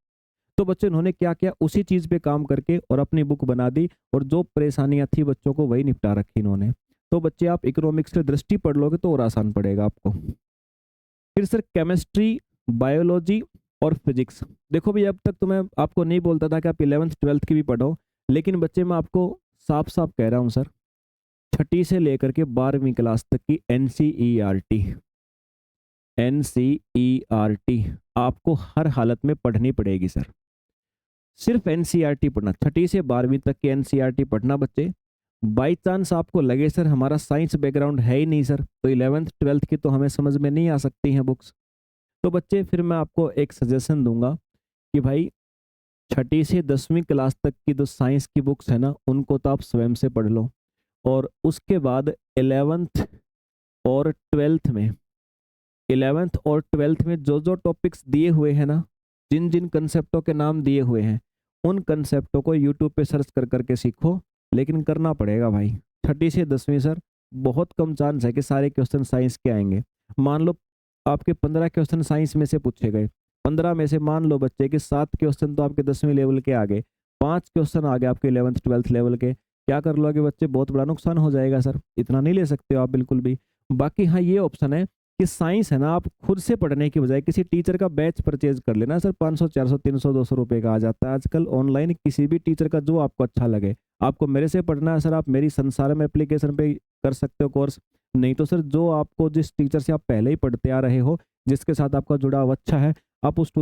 [SPEAKER 1] तो बच्चे उन्होंने क्या किया, उसी चीज़ पे काम करके और अपनी बुक बना दी, और जो परेशानियां थी बच्चों को वही निपटा रखी इन्होंने। तो बच्चे आप इकोनॉमिक्स की दृष्टि पढ़ लोगे तो और आसान पड़ेगा आपको। फिर सर केमिस्ट्री, बायोलॉजी और फिजिक्स, देखो भाई अब तक तो मैं आपको नहीं बोलता था कि आप 11th 12th की भी पढ़ो, लेकिन बच्चे मैं आपको साफ साफ कह रहा हूँ सर 6ठी से लेकर के 12वीं क्लास तक की एनसीईआरटी, एनसीईआरटी आपको हर हालत में पढ़नी पड़ेगी सर। सिर्फ एनसीईआरटी पढ़ना, 6ठी से 12वीं तक की एनसीईआरटी पढ़ना बच्चे। बाई चांस आपको लगे सर हमारा साइंस बैकग्राउंड है ही नहीं सर, तो 11th 12th की तो हमें समझ में नहीं आ सकती हैं बुक्स, तो बच्चे फिर मैं आपको एक सजेशन दूंगा कि भाई 6ठी से 10वीं क्लास तक की जो साइंस की बुक्स है ना उनको तो आप स्वयं से पढ़ लो, और उसके बाद 11th और 12th में 11th और 12th में जो जो टॉपिक्स दिए हुए हैं ना, जिन जिन कंसेप्टों के नाम दिए हुए हैं उन कंसेप्टों को यूट्यूब पे सर्च कर करके सीखो। लेकिन करना पड़ेगा भाई, 6ठी से 10वीं सर बहुत कम चांस है कि सारे क्वेश्चन साइंस के आएंगे। मान लो आपके 15 क्वेश्चन साइंस में से पूछे गए, 15 में से मान लो बच्चे कि 7 क्वेश्चन तो आपके 10वीं लेवल के आ गए, 5 क्वेश्चन आ गए आपके 11th 12th लेवल के, क्या कर लोगे बच्चे, बहुत बड़ा नुकसान हो जाएगा सर, इतना नहीं ले सकते हो आप बिल्कुल भी। बाकी हाँ ये ऑप्शन है कि साइंस है ना आप खुद से पढ़ने की बजाय किसी टीचर का बैच परचेज कर लेना सर, 500 400 300 200 रुपए का आ जाता है आजकल ऑनलाइन, किसी भी टीचर का जो आपको अच्छा लगे। आपको मेरे से पढ़ना है सर, आप मेरी संसार में एप्लीकेशन पे कर सकते हो कोर्स, नहीं तो सर जो आपको जिस टीचर से आप पहले ही पढ़ते आ रहे हो जिसके साथ आपका जुड़ाव अच्छा है, आप उस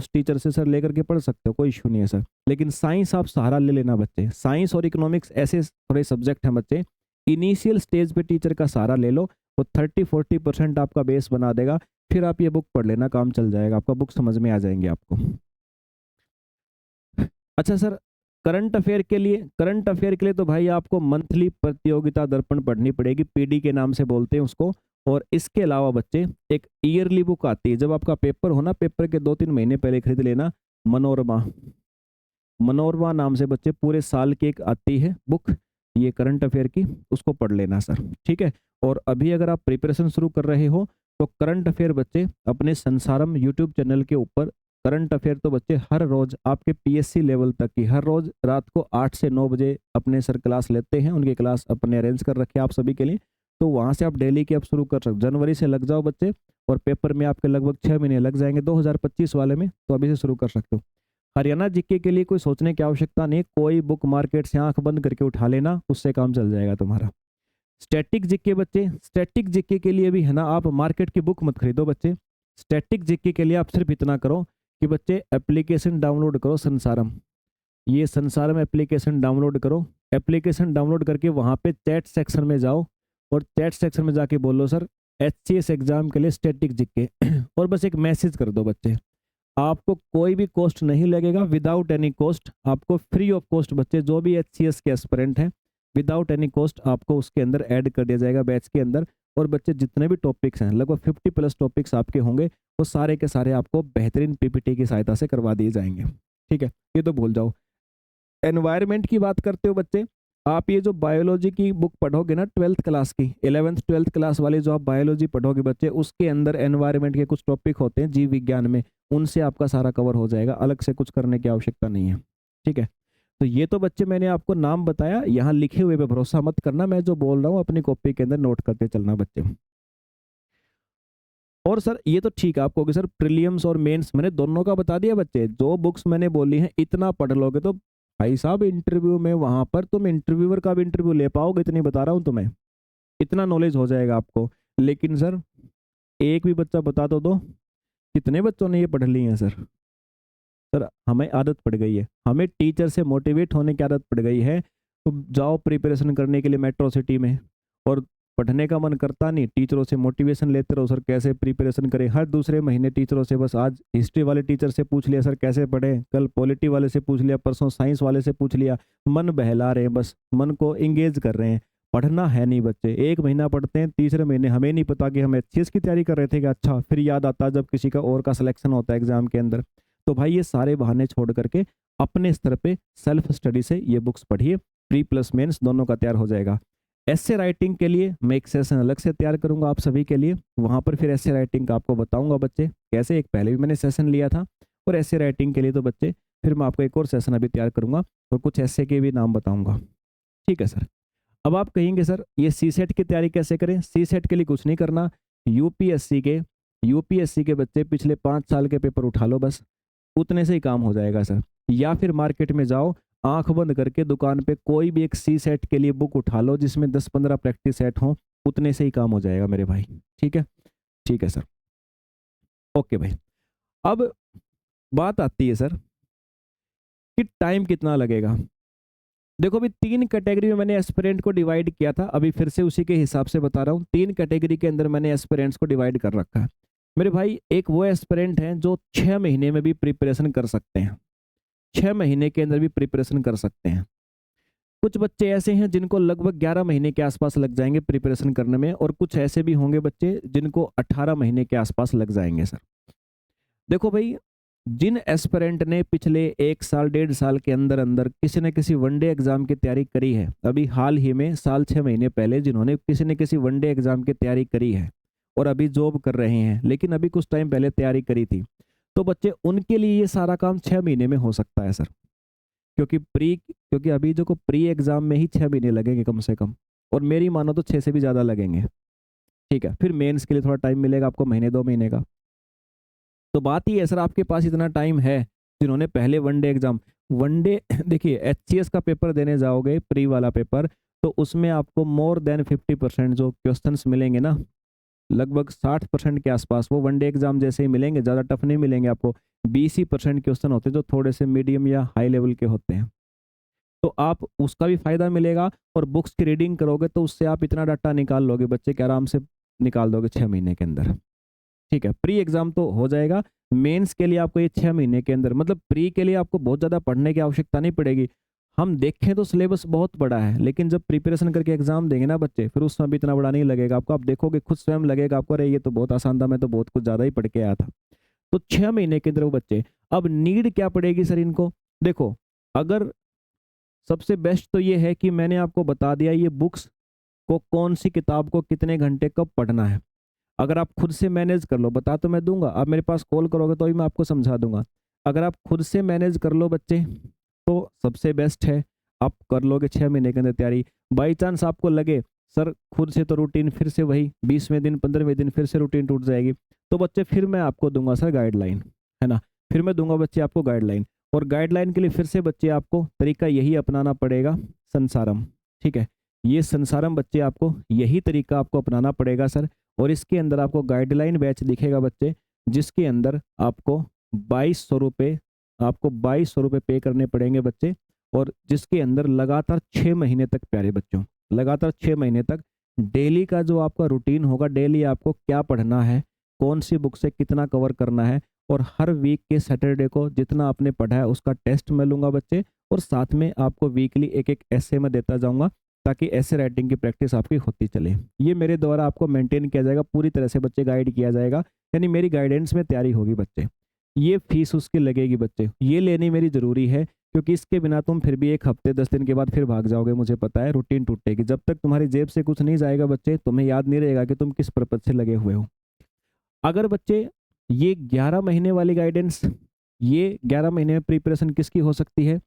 [SPEAKER 1] टीचर से सर लेकर के पढ़ सकते हो, कोई इश्यू नहीं है सर। लेकिन साइंस आप सहारा ले लेना बच्चे, साइंस और इकोनॉमिक्स ऐसे थोड़े सब्जेक्ट हैं बच्चे, इनिशियल स्टेज पे टीचर का सहारा ले लो, वो 30-40% आपका बेस बना देगा। फिर आप ये बुक पढ़ लेना, काम चल जाएगा आपका, बुक समझ में आ जाएंगे आपको। अच्छा सर, करंट अफेयर के लिए तो भाई आपको मंथली प्रतियोगिता दर्पण पढ़नी पड़ेगी, पीडी के नाम से बोलते हैं उसको। और इसके अलावा बच्चे एक ईयरली बुक आती है, जब आपका पेपर हो ना, पेपर के 2-3 महीने पहले खरीद लेना, मनोरमा। मनोरमा नाम से बच्चे पूरे साल की एक आती है बुक, ये करंट अफेयर की, उसको पढ़ लेना सर, ठीक है। और अभी अगर आप प्रिपरेशन शुरू कर रहे हो तो करंट अफेयर बच्चे अपने संसारम यूट्यूब चैनल के ऊपर, करंट अफेयर तो बच्चे हर रोज आपके पीएससी लेवल तक की, हर रोज रात को 8 से 9 बजे अपने सर क्लास लेते हैं, उनकी क्लास अपने अरेंज कर रखे आप सभी के लिए। तो वहां से आप डेली की आप शुरू कर सकते, जनवरी से लग जाओ बच्चे, और पेपर में आपके लगभग 6 महीने लग जाएंगे 2025 वाले में, तो अभी से शुरू कर सकते हो। हरियाणा जीके के लिए कोई सोचने की आवश्यकता नहीं, कोई बुक मार्केट से आंख बंद करके उठा लेना, उससे काम चल जाएगा तुम्हारा। स्टैटिक जीके बच्चे, स्टैटिक जीके के लिए भी है ना, आप मार्केट की बुक मत खरीदो बच्चे। स्टैटिक जीके के लिए आप सिर्फ इतना करो कि बच्चे एप्लीकेशन डाउनलोड करो संसारम, ये संसारम एप्लीकेशन डाउनलोड करो। एप्लीकेशन डाउनलोड करके वहाँ पे चैट सेक्शन में जाओ, और चैट सेक्शन में जाके बोलो सर एचसीएस एग्जाम के लिए स्टैटिक जीके और बस एक मैसेज कर दो बच्चे। आपको कोई भी कॉस्ट नहीं लगेगा, विदाउट एनी कॉस्ट, आपको फ्री ऑफ कॉस्ट बच्चे, जो भी एचसीएस के एस्पिरेंट हैं, विदाउट एनी कॉस्ट आपको उसके अंदर ऐड कर दिया जाएगा बैच के अंदर। और बच्चे जितने भी टॉपिक्स हैं, लगभग 50+ टॉपिक्स आपके होंगे, वो सारे के सारे आपको बेहतरीन पीपीटी की सहायता से करवा दिए जाएंगे, ठीक है, ये तो भूल जाओ। एनवायरनमेंट की बात करते हो बच्चे, आप ये जो बायोलॉजी की बुक पढ़ोगे ना 12th क्लास की, 11th 12th क्लास वाली जो आप बायोलॉजी पढ़ोगे बच्चे, उसके अंदर एनवायरनमेंट के कुछ टॉपिक होते हैं जीव विज्ञान में, उनसे आपका सारा कवर हो जाएगा, अलग से कुछ करने की आवश्यकता नहीं है, ठीक है। तो ये तो बच्चे मैंने आपको नाम बताया, यहाँ लिखे हुए पे भरोसा मत करना, मैं जो बोल रहा हूँ अपनी कॉपी के अंदर नोट करते चलना बच्चे। और सर ये तो ठीक है, आपको कि सर प्रीलिम्स और मेंस मैंने दोनों का बता दिया बच्चे, जो बुक्स मैंने बोली हैं इतना पढ़ लोगे तो भाई साहब इंटरव्यू में वहां पर तुम इंटरव्यूअर का भी इंटरव्यू ले पाओगे, इतनी बता रहा हूँ तुम्हें, इतना नॉलेज हो जाएगा आपको। लेकिन सर एक भी बच्चा बता दो कितने बच्चों ने ये पढ़ ली है सर? सर हमें आदत पड़ गई है, हमें टीचर से मोटिवेट होने की आदत पड़ गई है, तो जाओ प्रिपरेशन करने के लिए मेट्रो सिटी में, और पढ़ने का मन करता नहीं, टीचरों से मोटिवेशन लेते रहो सर कैसे प्रिपरेशन करें, हर दूसरे महीने टीचरों से, बस आज हिस्ट्री वाले टीचर से पूछ लिया सर कैसे पढ़ें, कल पॉलिटी वाले से पूछ लिया, परसों साइंस वाले से पूछ लिया, मन बहला रहे हैं, बस मन को इंगेज कर रहे हैं, पढ़ना है नहीं बच्चे। 1 महीना पढ़ते हैं, तीसरे महीने हमें नहीं पता कि हम एचसीएस की तैयारी कर रहे थे कि अच्छा, फिर याद आता जब किसी का और का सिलेक्शन होता है एग्जाम के अंदर। तो भाई ये सारे बहाने छोड़ करके अपने स्तर पे सेल्फ स्टडी से ये बुक्स पढ़िए, प्री प्लस मेंस दोनों का तैयार हो जाएगा। ऐसे राइटिंग के लिए मैं एक सेशन अलग से तैयार करूंगा आप सभी के लिए, वहां पर फिर ऐसे राइटिंग का आपको बताऊंगा बच्चे कैसे, एक पहले भी मैंने सेशन लिया था, और ऐसे राइटिंग के लिए तो बच्चे फिर मैं आपको एक और सेशन अभी तैयार करूंगा, और कुछ ऐसे के भी नाम बताऊंगा, ठीक है सर। अब आप कहेंगे सर ये सी सेट की तैयारी कैसे करें? सी सेट के लिए कुछ नहीं करना, यूपीएससी के यूपीएससी के बच्चे पिछले 5 साल के पेपर उठा लो, बस उतने से ही काम हो जाएगा सर। या फिर मार्केट में जाओ, आंख बंद करके दुकान पे कोई भी एक सी सेट के लिए बुक उठा लो जिसमें 10-15 प्रैक्टिस सेट हो, उतने से ही काम हो जाएगा मेरे भाई, ठीक है, ठीक है सर, ओके भाई। अब बात आती है सर कि टाइम कितना लगेगा। देखो अभी 3 कैटेगरी में मैंने एस्पिरेंट को डिवाइड किया था, अभी फिर से उसी के हिसाब से बता रहा हूँ, 3 कैटेगरी के अंदर मैंने एस्पिरेंट्स को डिवाइड कर रखा है मेरे भाई। एक वो एस्पिरेंट हैं जो 6 महीने में भी प्रिपरेशन कर सकते हैं, 6 महीने के अंदर भी प्रिपरेशन कर सकते हैं। कुछ बच्चे ऐसे हैं जिनको लगभग 11 महीने के आसपास लग जाएंगे प्रिपरेशन करने में, और कुछ ऐसे भी होंगे बच्चे जिनको 18 महीने के आसपास लग जाएंगे सर। देखो भाई, जिन एस्पिरेंट ने पिछले 1 साल 1.5 साल के अंदर अंदर किसी न किसी वनडे एग्जाम की तैयारी करी है, अभी हाल ही में साल 6 महीने पहले जिन्होंने किसी न किसी वनडे एग्जाम की तैयारी करी है और अभी जॉब कर रहे हैं, लेकिन अभी कुछ टाइम पहले तैयारी करी थी, तो बच्चे उनके लिए ये सारा काम 6 महीने में हो सकता है सर। क्योंकि अभी जो को प्री एग्जाम में ही 6 महीने लगेंगे कम से कम, और मेरी मानो तो 6 से भी ज़्यादा लगेंगे, ठीक है। फिर मेंस के लिए थोड़ा टाइम मिलेगा आपको, महीने 2 महीने का। तो बात ही है सर, आपके पास इतना टाइम है, जिन्होंने पहले वनडे एग्जाम, वनडे देखिए एचसीएस का पेपर देने जाओगे प्री वाला पेपर, तो उसमें आपको मोर देन 50% जो क्वेश्चंस मिलेंगे ना, लगभग 60% के आसपास, वो वनडे एग्जाम जैसे ही मिलेंगे, ज़्यादा टफ नहीं मिलेंगे आपको। 20 ही % क्वेश्चन होते हैं जो थोड़े से मीडियम या हाई लेवल के होते हैं। तो आप उसका भी फ़ायदा मिलेगा और बुक्स की रीडिंग करोगे तो उससे आप इतना डाटा निकाल लोगे बच्चे कि आराम से निकाल दोगे 6 महीने के अंदर। ठीक है, प्री एग्ज़ाम तो हो जाएगा, मेंस के लिए आपको ये 6 महीने के अंदर, मतलब प्री के लिए आपको बहुत ज़्यादा पढ़ने की आवश्यकता नहीं पड़ेगी। हम देखें तो सिलेबस बहुत बड़ा है, लेकिन जब प्रिपरेशन करके एग्ज़ाम देंगे ना बच्चे, फिर उस समय भी इतना बड़ा नहीं लगेगा आपको। आप देखोगे खुद स्वयं लगेगा आपको, अरे ये तो बहुत आसान था, मैं तो बहुत कुछ ज़्यादा ही पढ़ के आया था। तो 6 महीने के अंदर वो बच्चे, अब नीड क्या पड़ेगी सर इनको? देखो, अगर सबसे बेस्ट तो ये है कि मैंने आपको बता दिया ये बुक्स को कौन-सी किताब को कितने घंटे कब पढ़ना है। अगर आप खुद से मैनेज कर लो, बता तो मैं दूँगा, आप मेरे पास कॉल करोगे तो भी मैं आपको समझा दूँगा। अगर आप खुद से मैनेज कर लो बच्चे, तो सबसे बेस्ट है, आप कर लोगे 6 महीने के अंदर तैयारी। बाई चांस आपको लगे, सर खुद से तो रूटीन फिर से वही 20वें दिन, 15वें दिन फिर से रूटीन टूट जाएगी, तो बच्चे फिर मैं आपको दूँगा सर गाइडलाइन, है ना? फिर मैं दूँगा बच्चे आपको गाइडलाइन, और गाइडलाइन के लिए फिर से बच्चे आपको तरीका यही अपनाना पड़ेगा, संसारम, ठीक है? ये संसारम बच्चे आपको यही तरीका आपको अपनाना पड़ेगा सर। और इसके अंदर आपको गाइडलाइन बैच दिखेगा बच्चे, जिसके अंदर आपको 2200 रुपये, आपको 2200 रुपये पे करने पड़ेंगे बच्चे, और जिसके अंदर लगातार 6 महीने तक, प्यारे बच्चों, लगातार 6 महीने तक डेली का जो आपका रूटीन होगा, डेली आपको क्या पढ़ना है, कौन सी बुक से कितना कवर करना है, और हर वीक के सैटरडे को जितना आपने पढ़ा है उसका टेस्ट मैं लूँगा बच्चे, और साथ में आपको वीकली एक-एक एस्से मैं देता जाऊँगा, ताकि एस्से राइटिंग की प्रैक्टिस आपकी होती चले। ये मेरे द्वारा आपको मेंटेन किया जाएगा, पूरी तरह से बच्चे गाइड किया जाएगा, यानी मेरी गाइडेंस में तैयारी होगी बच्चे। ये फीस उसकी लगेगी बच्चे, ये लेनी मेरी ज़रूरी है, क्योंकि इसके बिना तुम फिर भी 1 हफ्ते 10 दिन के बाद फिर भाग जाओगे, मुझे पता है रूटीन टूटेगी। जब तक तुम्हारी जेब से कुछ नहीं जाएगा बच्चे, तुम्हें याद नहीं रहेगा कि तुम किस पर्पज़ से लगे हुए हो। अगर बच्चे ये 11 महीने वाली गाइडेंस, ये 11 महीने में प्रिपरेशन किसकी हो सकती है?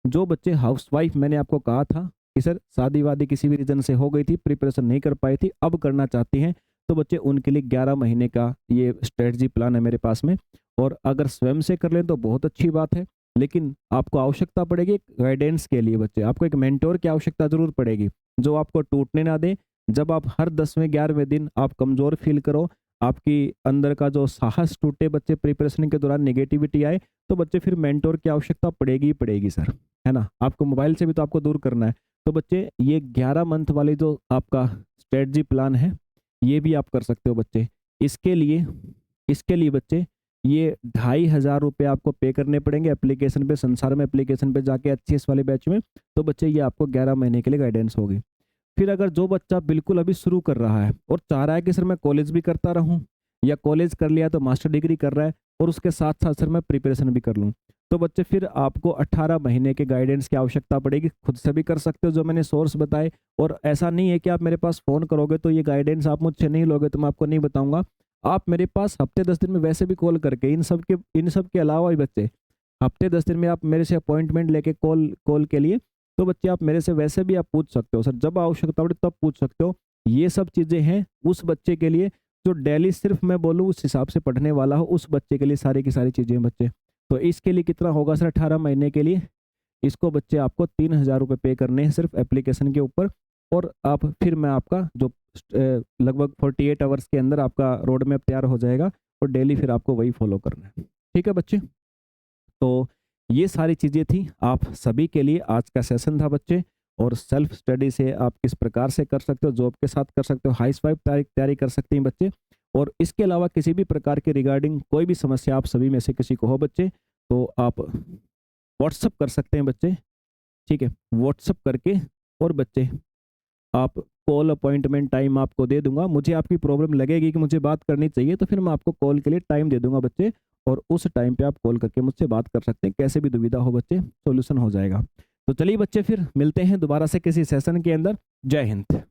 [SPEAKER 1] जो बच्चे हाउसवाइफ, मैंने आपको कहा था कि सर शादी-वादी किसी भी रीज़न से हो गई थी, प्रिपरेशन नहीं कर पाई थी, अब करना चाहती हैं, तो बच्चे उनके लिए 11 महीने का ये स्ट्रेटजी प्लान है मेरे पास में। और अगर स्वयं से कर लें तो बहुत अच्छी बात है, लेकिन आपको आवश्यकता पड़ेगी एक गाइडेंस के लिए बच्चे, आपको एक मेंटर की आवश्यकता ज़रूर पड़ेगी, जो आपको टूटने ना दे। जब आप हर 10वें 11वें दिन आप कमज़ोर फ़ील करो, आपकी अंदर का जो साहस टूटे बच्चे, प्रिपरेशन के दौरान नेगेटिविटी आए, तो बच्चे फिर मेंटर की आवश्यकता पड़ेगी ही पड़ेगी सर, है ना? आपको मोबाइल से भी तो आपको दूर करना है। तो बच्चे ये 11 मंथ वाली जो आपका स्ट्रेटजी प्लान है, ये भी आप कर सकते हो बच्चे। इसके लिए बच्चे ये 2500 रुपये आपको पे करने पड़ेंगे एप्लीकेशन पे, संसार में एप्लीकेशन पे जाके एचसीएस वाले बैच में। तो बच्चे ये आपको 11 महीने के लिए गाइडेंस होगी। फिर अगर जो बच्चा बिल्कुल अभी शुरू कर रहा है और चाह रहा है कि सर मैं कॉलेज भी करता रहूं, या कॉलेज कर लिया तो मास्टर डिग्री कर रहा है और उसके साथ साथ सर मैं प्रिपरेशन भी कर लूं, तो बच्चे फिर आपको 18 महीने के गाइडेंस की आवश्यकता पड़ेगी। खुद से भी कर सकते हो जो मैंने सोर्स बताए, और ऐसा नहीं है कि आप मेरे पास फ़ोन करोगे तो ये गाइडेंस आप मुझसे नहीं लोगे तो मैं आपको नहीं बताऊंगा। आप मेरे पास हफ्ते 10 दिन में वैसे भी कॉल करके इन सब के अलावा भी बच्चे हफ्ते 10 दिन में आप मेरे से अपॉइंटमेंट लेके कॉल कॉल के लिए, तो बच्चे आप मेरे से वैसे भी आप पूछ सकते हो सर, जब आवश्यकता पड़े तब पूछ सकते हो। ये सब चीज़ें हैं उस बच्चे के लिए जो डेली सिर्फ मैं बोलूँ उस हिसाब से पढ़ने वाला हो, उस बच्चे के लिए सारी की सारी चीज़ें हैं बच्चे। तो इसके लिए कितना होगा सर 18 महीने के लिए? इसको बच्चे आपको 3000 रुपये पे करने हैं सिर्फ एप्लीकेशन के ऊपर, और आप फिर मैं आपका जो लगभग 48 आवर्स के अंदर आपका रोड मैप तैयार हो जाएगा, और डेली फिर आपको वही फॉलो करना है। ठीक है बच्चे? तो ये सारी चीज़ें थी आप सभी के लिए आज का सेशन था बच्चे। और सेल्फ स्टडी से आप किस प्रकार से कर सकते हो, जॉब के साथ कर सकते हो, हाउसवाइफ तैयारी कर सकते हैं बच्चे। और इसके अलावा किसी भी प्रकार के रिगार्डिंग कोई भी समस्या आप सभी में से किसी को हो बच्चे, तो आप व्हाट्सअप कर सकते हैं बच्चे, ठीक है? व्हाट्सअप करके, और बच्चे आप कॉल अपॉइंटमेंट टाइम आपको दे दूंगा। मुझे आपकी प्रॉब्लम लगेगी कि मुझे बात करनी चाहिए, तो फिर मैं आपको कॉल के लिए टाइम दे दूंगा बच्चे, और उस टाइम पे आप कॉल करके मुझसे बात कर सकते हैं। कैसे भी दुविधा हो बच्चे, सॉल्यूशन हो जाएगा। तो चलिए बच्चे फिर मिलते हैं दोबारा से किसी सेशन के अंदर। जय हिंद।